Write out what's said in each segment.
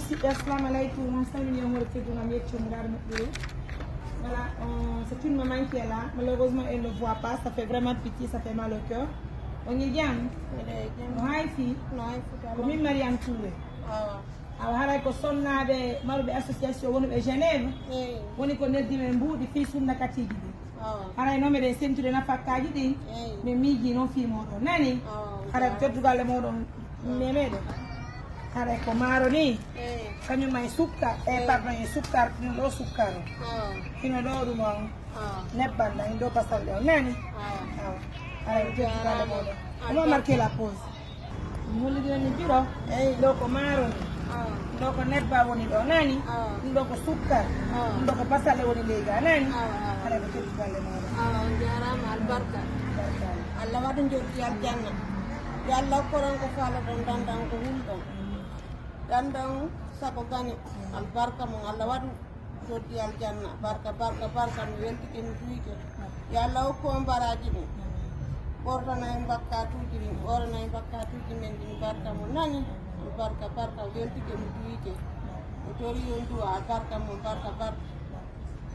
Assalamu alaikum. Voilà, c'est une maman qui est là. Malheureusement, elle ne voit pas. Ça fait vraiment pitié, ça fait mal au cœur. On est bien. On est ici. Comme une Mariam Touré. Alors, il y a une association de Genève. On est connecté avec des filles sur la catégorie. Alors, il y a des centres de la faculté. Mais il y a des filles qui nani. Alors, il y a des filles Hare ko maroni kañum may sukka pardon e sukkar ɗum ɗo sukkaro hino ɗo ɗum on nebban ɗan ɗo pasal ɗo nani hara jettitale moɗon omo marqué la pause molliɗoni biro eyi ɗo ko maroni ɗo ko nebba woni ɗo nani ɗum ɗo ko sukkar ɗum ɗo ko pasale woni leyga nani hara ko jettitale moɗon jarama albarka Allah waɗu joɗɗi aljanna yo Allah koron ko faala ɗon dandan ko hulɗon dandan sako gani albarka mon Allah waɗu joɗɗi aljanna barka mi weltike mi tuyke yo Allah hokku on baraji ɗum ɓortana en bakkatuji ɗin ɓorana en bakkatuji men ɗin barka mo nani barka weltike mi tuyke mi tori on duwa barka mon barka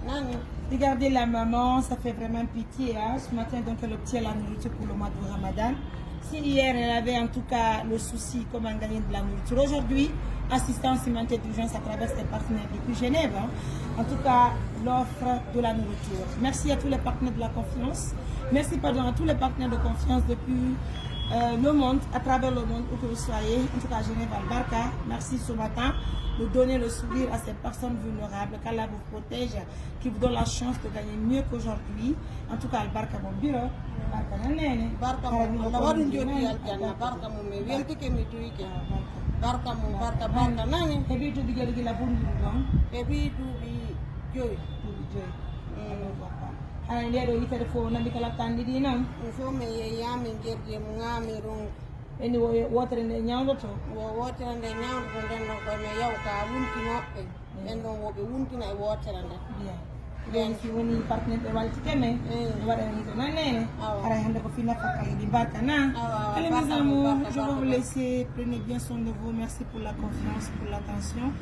nani. Regardez la maman, ça fait vraiment pitié. Hein? Ce matin, donc, elle obtient la nourriture pour le mois de Ramadan. Si hier, elle avait en tout cas le souci comment gagner de la nourriture, aujourd'hui, assistance humanitaire d'urgence à travers ses partenaires depuis Genève. Hein? En tout cas, l'offre de la nourriture. Merci à tous les partenaires de la confiance. Merci à tous les partenaires de confiance depuis le monde, à travers le monde, où que vous soyez. En tout cas, Genève Albarka, merci ce matin de donner le sourire à ces personnes vulnérables, qu'Allah vous protège, qui vous donne la chance de gagner mieux qu'aujourd'hui. En tout cas, Albarka mon bureau. Barka mo Allah waɗu joɗɗi aljanna barka mo mi weltike mi tuyke barka mo barka nani heɓi duuɓi joɗi la bonɗi ɗon heɓi duuɓi joyi hana nde ɗo yitere fof namdi kala tanɗi ɗi noon ɗum fof mi yeyami guerɗi mo ŋaami rongu eni wotere nde ñawdoto wotere nde ñawdoto nden ɗon koymi yaw ka wuntinoɓɓe ɓen ɗon woɓe wuntina e wotere nde donc si woni partenaire ɓe waltite men waɗani to nanene ara hande ko fina fakka yiɗi barka na allez mes amours, je vais vous laisser, prenez bien soin de vous, merci pour la confiance, pour l'attention,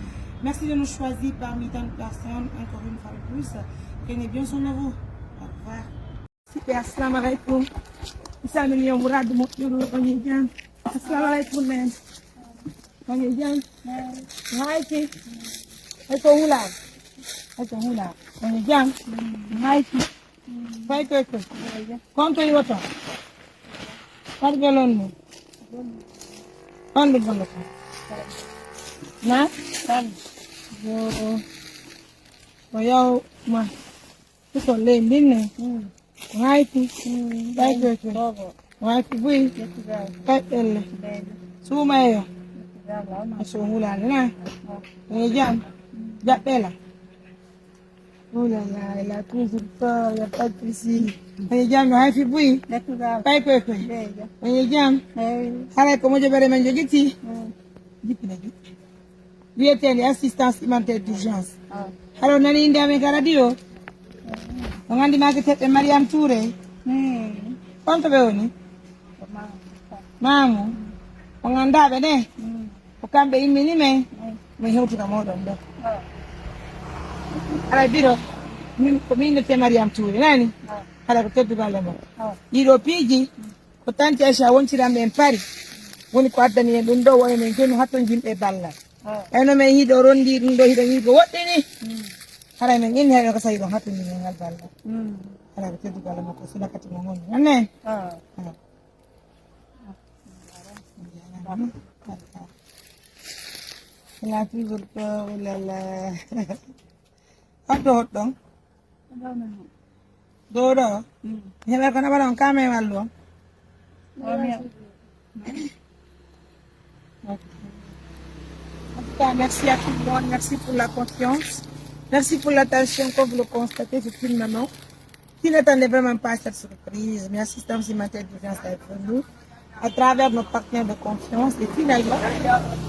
merci de nous choisir parmi tant de personnes, encore une fois de plus, prenez bien soin de vous, au revoir. Super, assalamu alaikum, isamini yo murad moƴƴuru oñi jam, assalamu alaikum men oñi jam hayki hay ko hulan Ito hula. Ano dyan? Maiki. Paiko. Konto yung ito? Par galon mo? Ano galon ko? Na? Yo. Oyaw. Ma. Ito lane din eh. Maiki. Paiko. Maiki bui. Paiko. Suma yo. Aso hula na. Ano dyan? Japela. Oh là là, elle a toujours peur, il n'y a pas de souci. On est bien, on a fait bruit. Pas quoi. On est bien. Alors, comment je vais remettre le guiti? Lui était l'assistance humanitaire d'urgence. Alors, on a une dame qui a dit, on a dit que Mariam Touré. Quanto veoni? Mamu. On a dit, bene. On cambe in minime. Mais il y a autre chose. Ala biro min te Mariam Touré nani ala ko teddu balle mo yiɗo piiji ko tanti Aisha wonciramɓe en pari woni ko addani en ɗum ɗo woni men joni hatton yimɓe ballal eyno men hiiɗo rondi ɗum ɗo hiɗo yiigo woɗɗini hara men inni hayɗo ko sayi ɗon hattoni men ngal ballal ala ko teddu balle makko sulakati mo gonni anne la toujours peur, oh là là. Hot dong. Dodo. Hela kana bara on kame wallo. Merci à tout le monde, merci pour la confiance, merci pour l'attention comme vous le constatez, c'est une maman qui n'attendait vraiment pas cette surprise. Mais assistance humanitaire d'urgence avec nous, à travers nos partenaires de confiance. Et finalement,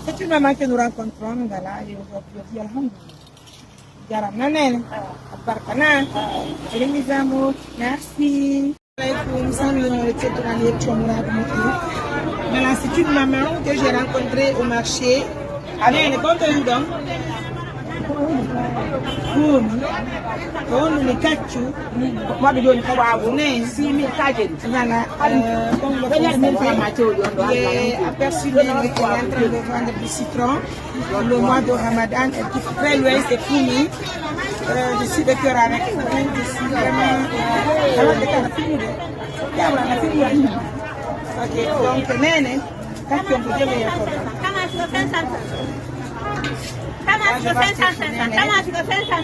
c'est une maman que nous rencontrons, voilà, et aujourd'hui, alhamdoulilah. Jaram nanen, barkana, mes amours, merci. Voilà, c'est une maman que j'ai rencontrée au marché nene konto yudon kun ni kaccu moɓe joni ko wawo nene 6000 kajeɗi voilà comme le j'ai aperçu Nene qui est en train de vendre du citron le mois de Ramadan et qui est très loin c'est Koumi je suis de cœur avec je suis vraiment ok donc Nene kaccu on peut dire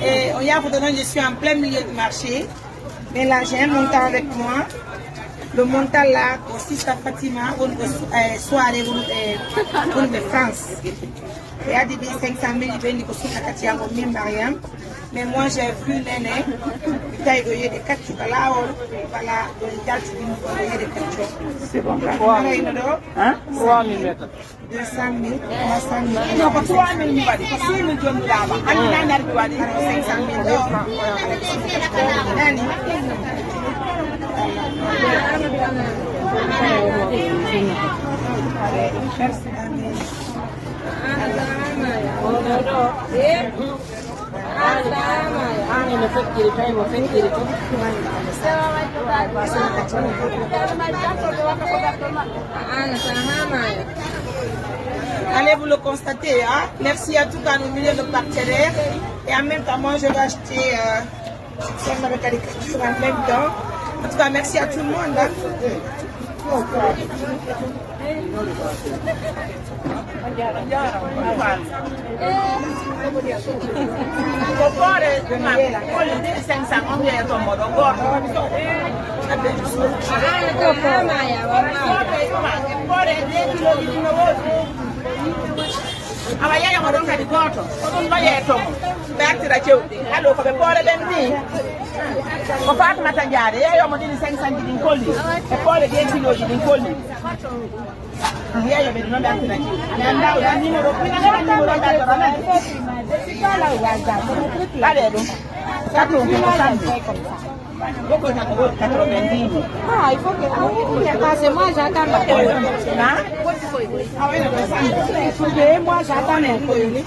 et on y a je suis en plein milieu du marché mais là j'ai un montant avec moi. Le montant là aussi c'est Fatima une soirée de France. Il y a des 500 000 qui sont Mariam. Mais moi j'ai vu Nene, il y a des 4 chocolats, voilà, c'est bon. 3 000 mètres. 200 000, 300 000. Non, pas 3 000 mètres, 6 000 là-bas. 500 000 Allez vous le constater, hein? Merci à tous nos milliers de partenaires et en même temps moi je vais acheter cette avec caricature en même temps. En tout cas merci à tout le monde. Hein? awa yeyamo ɗon kadi goto ko ɗum ɓayetomo ɓe artira cewɗi haɗo koɓe poole ɓen ni ko Fatumata Diaré yeyomo ɗini 500 ji ɗin kolli e poole 2 kiloji ɗin kolli yeyoɓe ɗi noon ɓe artira cewɗi mi anda oɗa numéro ɗaɗe ɗum 4 beaucoup de 90 000. Ah, il faut que parce que moi j'attends la moi j'attends un peu.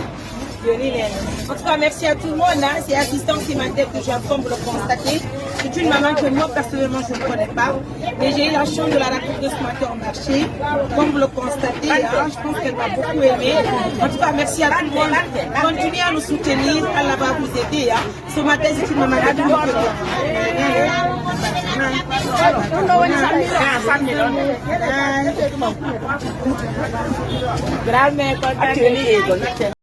En tout cas, merci à tout le monde. Hein. C'est l'assistance qui m'a dit que j'ai comme vous le constatez. C'est une maman que moi, personnellement, je ne connais pas. Mais j'ai eu la chance de la rencontrer ce matin au marché. Comme vous le constatez, hein, je pense qu'elle m'a beaucoup aimé. En tout cas, merci à tout le monde. Continuez à nous soutenir. Allah va vous aider. Hein. Ce matin, c'est une maman qui m'a Grande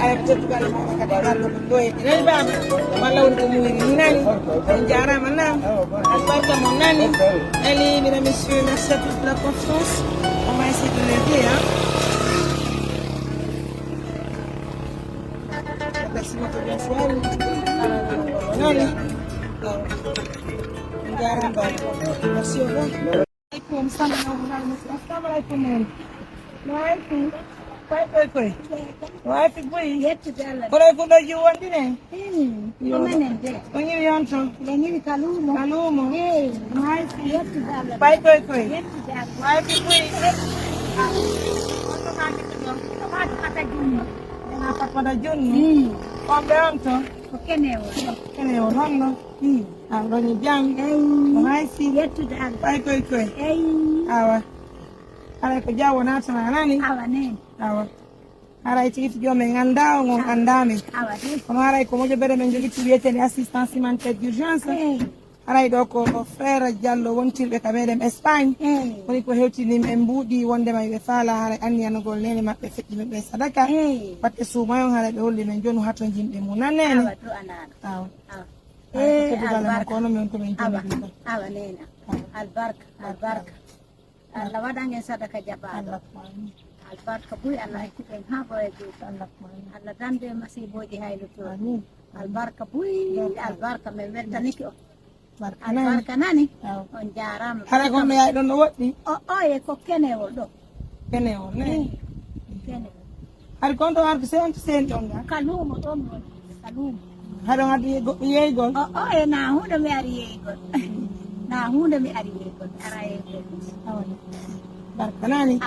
ala ko teddugale moɗon kadi Allah ko ɗoyete nani baba walla woni ko muyri ni nani on jarama nam albarka mon nani allez mesdames messieurs merci à tous pour la confiance on va essayer de l'aider hein. Merci moto bien sûr nani on jarama baba merci au revoir alaikum salam assalamu alaikum waaleykum koy waaye fi boy koray ko ɗo jiwondine ko ñiwi on to kalumo pay koy waaye fi boy ena fatmata junno komɓe on to kenewo honno ɗoñi jam no haysi pay koy awa haray ko jawo natana nani awa haray tigiti jomen ganda on andami kono haray ko moƴoɓere men joguitti wiyetede assistance humanitaire d'urgence haray ɗo ko frère Diallo wontirɓe ka meɗen Espagne woni ko hewtini en mbuuɗi wondema ɓe faala haray anniyanugol nene mabɓe feƴƴi ɓe sadaka batte suumayon haray ɓe holli men joni hato jimɓe mum nannene awa teddugale makko ono min komin jimiɗiɗo albarka Allah waɗan sadaka jaɓaɗo albarka buy Allah hokkiɓen ha ɓoye juuɗe Allah dande masiboji haylutoɗo albarka buy albarka min weltaniki on albarka nani on jarama haray ko hono yaay ɗon no woɗɗi oye ko kenewol ɗo kenewol ne kenewol hay kon to arde se on to sen ɗon ga kalumo ɗon woni kalumo haɗon addi yeygol oye na hunde mi ari yeygol na hunde mi ari yeygol ara yeygol Barkanani.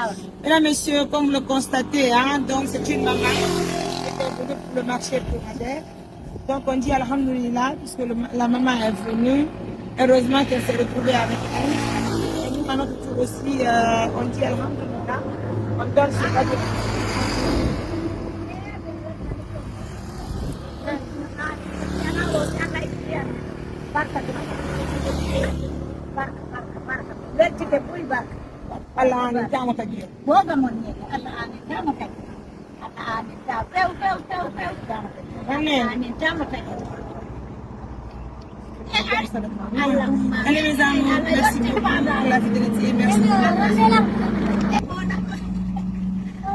Mesdames, messieurs, comme vous le constatez, hein, donc c'est une maman qui était venue pour le marché hebdomadaire. Donc on dit Alhamdulillah, puisque la maman est venue. Heureusement qu'elle s'est retrouvée avec elle. Et nous, à notre tour aussi, on dit Alhamdulillah. On donne ce cadeau. Allah ani jamo kadi boga mon ne Allah ani jamo kadi Allah ani ta pew ani jamo kadi Allez mes amis, merci beaucoup pour la fidélité, merci.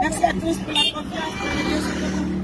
Merci à tous pour la confiance.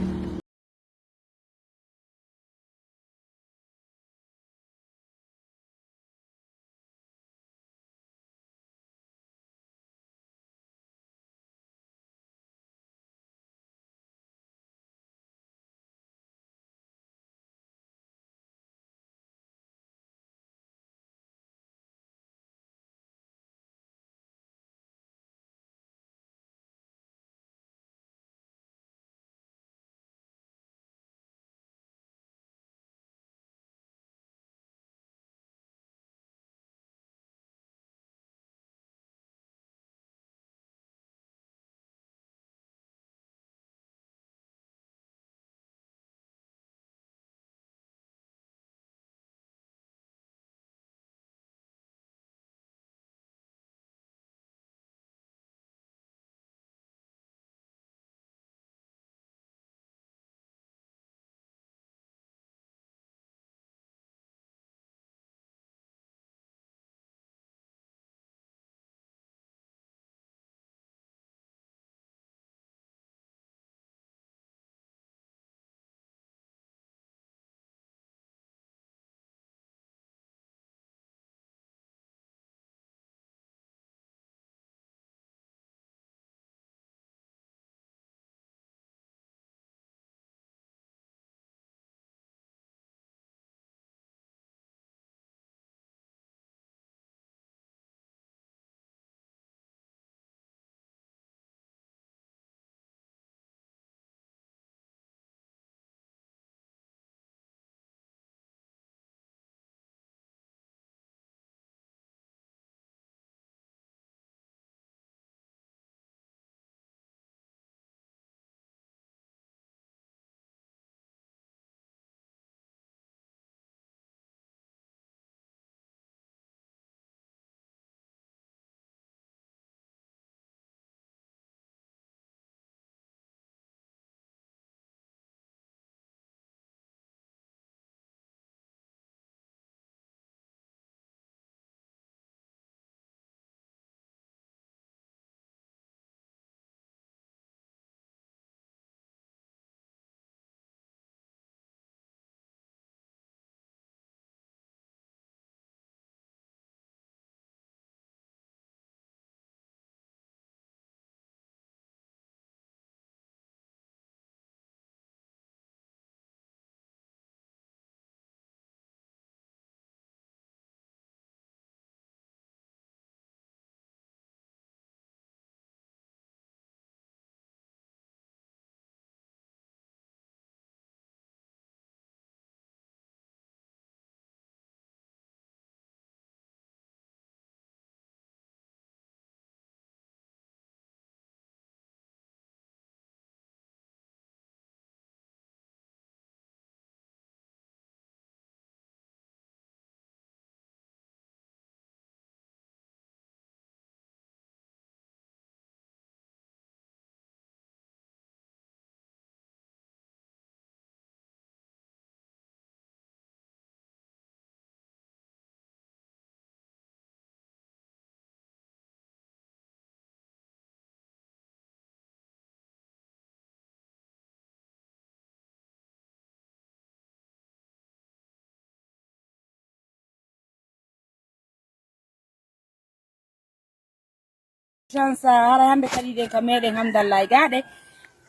chance ara hande kadi de kamede hamdallah gaade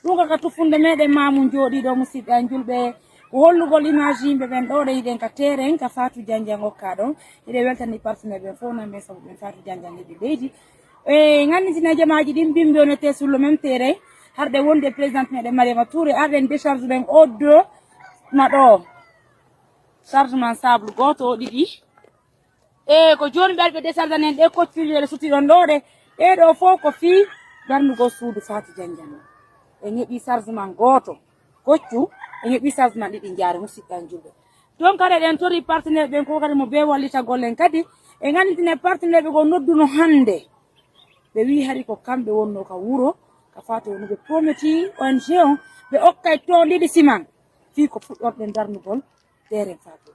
dunga ka tufunde mede mamu jodi do musidɓe an julɓe ko hollugol image yimɓe ɓen ɗo ɗe hiɗen ka terrain ka Fatou Janjang hokka ɗon hiɗe weltani partenaire ɓen fof namɓe saabu ɓen Fatou Janjang heɓi leydi e ganditine jamaji ɗin bimɓe on ete sur le même terrain harde wonde présidente meɗen Mariama Touré arɗen décharge ɗen o deux na ɗo chargement sable goto o ɗiɗi e ko joni ɓe décharge anen ɗe koccuje suti ɗon ɗo ɗe ɗo fof ko fi darnugo suudu Fatou Janjang e heeɓi chargement goto koccu e heeɓi chargement ɗiɗi jaare musidɓe an julɓe donc kadi ɗen tori partenaire ɓen ko kadi mo be wallitagol en kadi e ganditine partenaire ɓe ko nodduno hande ɓe wi hari ko kamɓe wonno ka wuuro ka Fatou no ɓe prometi ONG on ɓe okkay ton ɗiɗi siman fi ko fuɗɗorɗen darnugol terrain Fatou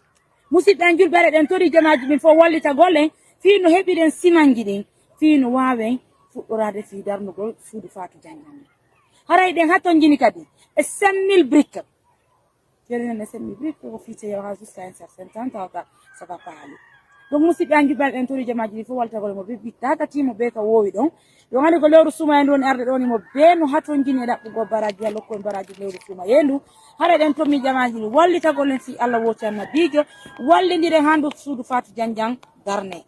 musidɓe an julɓe aɗa ɗen tori jamaji ɗin fof wallitagol en fi no heɓiɗen simanji ɗin fi no wawen fuɗɗorade fi darnugol suudu Fatou Janjang haray ɗen hatton jini kadi e 5000 briques jerinen e 5000 briques ko fiite yaha jusqu'à un certain temps tawta ça va pas aller donc musidɓe an julɓe aɗa ɗen tori jamaji ɗin fof wallitagol mo ɓe bitta timo ɓe ka wowi ɗon yo hande ko lewru suma en woni arde ɗon imo be no haton jini e ɗaɓɓugo baraji ha lokkoen baraji lewru suma yendu haɗa ɗen tommi jamaji ɗi wallitagol en fi Allah woti annabijo wallidiren handu suudu Fatou Janjang darne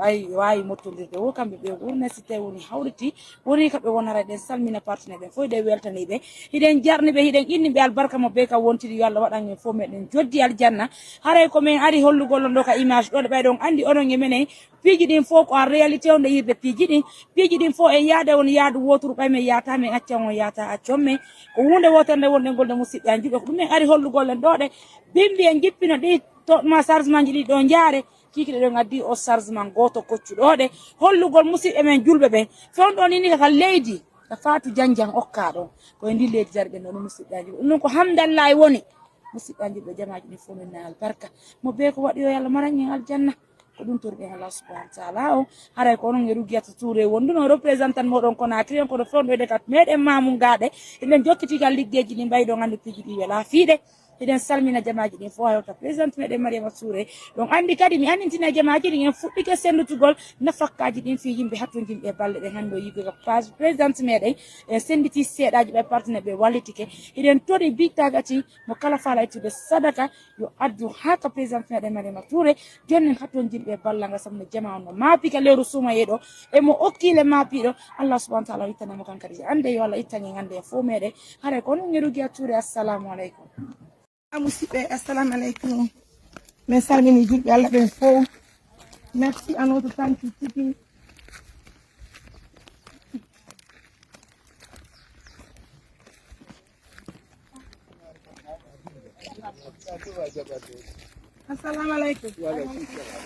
ay wawi mottodirde wo kamɓe ɓe wurne si tawi woni hawriti woni kaɓe wonara ɗen salmina partenaire ɓen fof ɗe weltaniɓe hiɗen jarniɓe hiɗen inniɓe albarka mo be ka wontiri yo Allah waɗan en fof meɗen joddi aljanna haray komin ari hollugol on ɗo ka image ɗo ɗe ɓayɗon andi onon e menen piiji ɗin fof ko en réalité on ɗe yirde piiji ɗin fof en yaade on yaadu woturu ɓaymen yata min accan on yata accon men ko hunde wotorde wonɗe golde musidɓe an juɓe ko ɗumen ari hollugol en ɗo ɗe bimbi en jippino ɗi toɗma chargement ji ɗi ɗo jaare kikiɗe ɗon addi o chargement goto koccuɗo ɗe hollugol musidɓe men julɓe ɓen fewɗo ni kaka leydi ka Fatou Janjang okka ɗon koye ndi leydi jari ɓen ɗon musidɓe an julɓe ɗum noon ko hamdallah woni musidɓe an julɓe jamaji ɗin fof min albarka mo be ko waɗi yo Allah maran en aljanna ko ɗum torɗen Allah subhanahu wa taala o haray ko onon e Rouguiatou Touré wonduno représentant moɗon Conakry on kono fewɗo de kat meɗen mamu gaɗe eɗen jokkitigal liggueji ɗi mbayɗon andi piiji ɗi wela fiide eɗen salmina jamaji ɗin fof hawta présidente meɗen Mariama Touré donc andi kadi mi andintina jamaji ɗin en fuɗɗike sendutugol nafakkaji ɗin fi yimɓe hatto yimɓe balle ɗen hande o yiggoga page présidente meɗen en senditi seeɗaji ɓe partenaire ɓe wallitike eɗen tori bittagati mo kala faala ettude sadaka yo addu ha ka présidente meɗen Mariama Touré jonnen hatton yimɓe ballaga saabu no jama on no maapika lewru sumayeɗo emo okkile maapiɗo Allah subahana taala o ittanamo kankadi ande yo Allah ittanen hande e fo meɗen haray ko onon e Rouguiatou Touré assalamu aleykum musidɓe assalamu aleykum min salmini julɓe Allah ɓen fof merci à notre tante Titi assalamu aleykum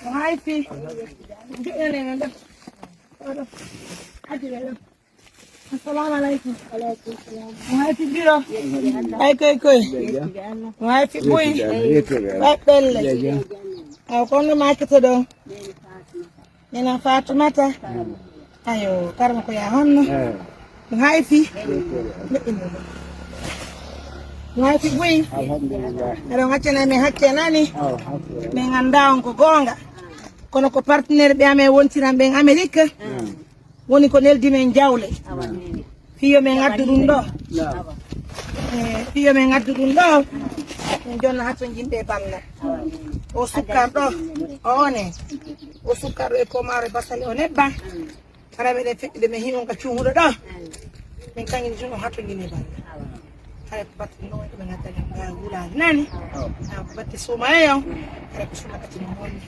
o hay fi joƴƴanene ɗo oɗo adiɓe assalamu aleykum mo hay fi biro ay koy mo hay fi ɓuy ɓay ɓelle aw konno makete ɗo nena Fatoumata ayo karma ko ya honno mo hay fi mo hay fi ɓuy aɗon haccana min haccanani min ganda on ko gonga kono ko partenaire ɓe amen wontiran ɓen Amérique woni ko neldi men jawle fiyo men addu ɗum ɗo fiyo men addu ɗum ɗo min jonna hatto jimɓe balla o sukkar ɗo o one o sukkar ɗo e pomare basale o nebban hara meɗen feƴƴude min hinon ka cuumuɗo ɗo min kañum joni o hatto jini balla hara ko batte ɗo ɓe gaddani ga wulade nani ko batte sumayeyo hara ko suma kati no wonni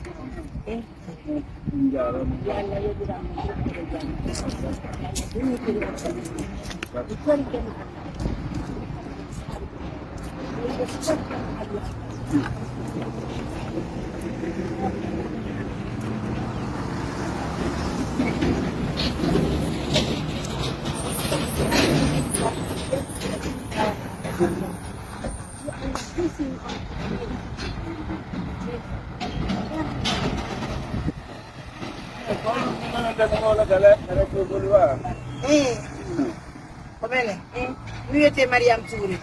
ko bene mi wiyete Mariama Touré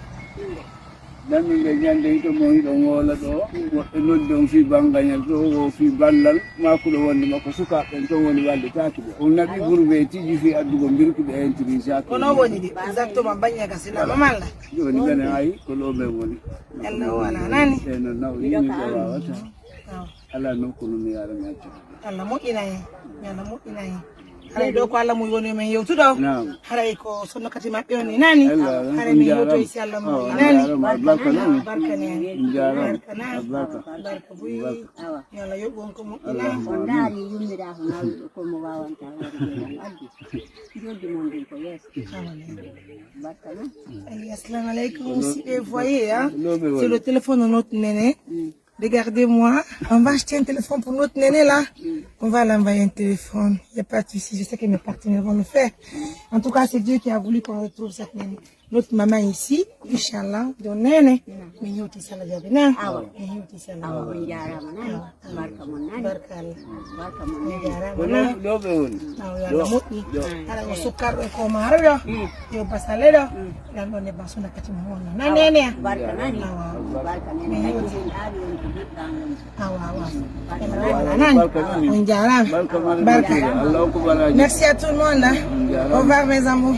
Daminga ñande to mo hiɗo ngoola ɗo woɓɓe noddi on fii bangañal to o fii ballal makuɗo wonde makko sukaɓeɓen to woni wallitaki ɓe on naɓi ɓurɓe tiji fii addugo mbirkuɓe intelligent kono woni ɗi exactement baññaga sinaɗo malla joni gane ayi ko ɗo ɓe woni allah o wala nani e no nawni yimɓe wawata ala nokkuno mi yarami acca allah moƴƴina hen allah moƴƴina hen haray ɗo ko Allah muy woni men yewtuɗo haray ko sonno kati maɓɓe on ni nani haray min yewtoy si Allah mo nani barka nani barka buy yalla yoɓ won ko moƴƴina on daari yummira ko nawɗo ko mo wawanta addi joddi mon ɗin ko yeeso barka non assalamu aleykum musidɓe voyez c'est le téléphone de notre néné. Regardez-moi, on va acheter un téléphone pour notre néné là. On va l'envoyer un téléphone. Il n'y a pas de souci, je sais que mes partenaires vont le faire. En tout cas, c'est Dieu qui a voulu qu'on retrouve cette néné. Notre maman ici, Inch'Allah, de néné. Mais il y a aussi ça la jabina. Ah ouais. Il y a aussi ça la jabina. Barka mon barka barka mon ɗo ɓe woni yalla moƴƴi ala o sukkarɗo ko maroyo yo basaleɗo ɗan ɗo nebban suna kati mo wonno na nene barka nani barka nani on jarama barka merci à tout le monde au revoir mes amours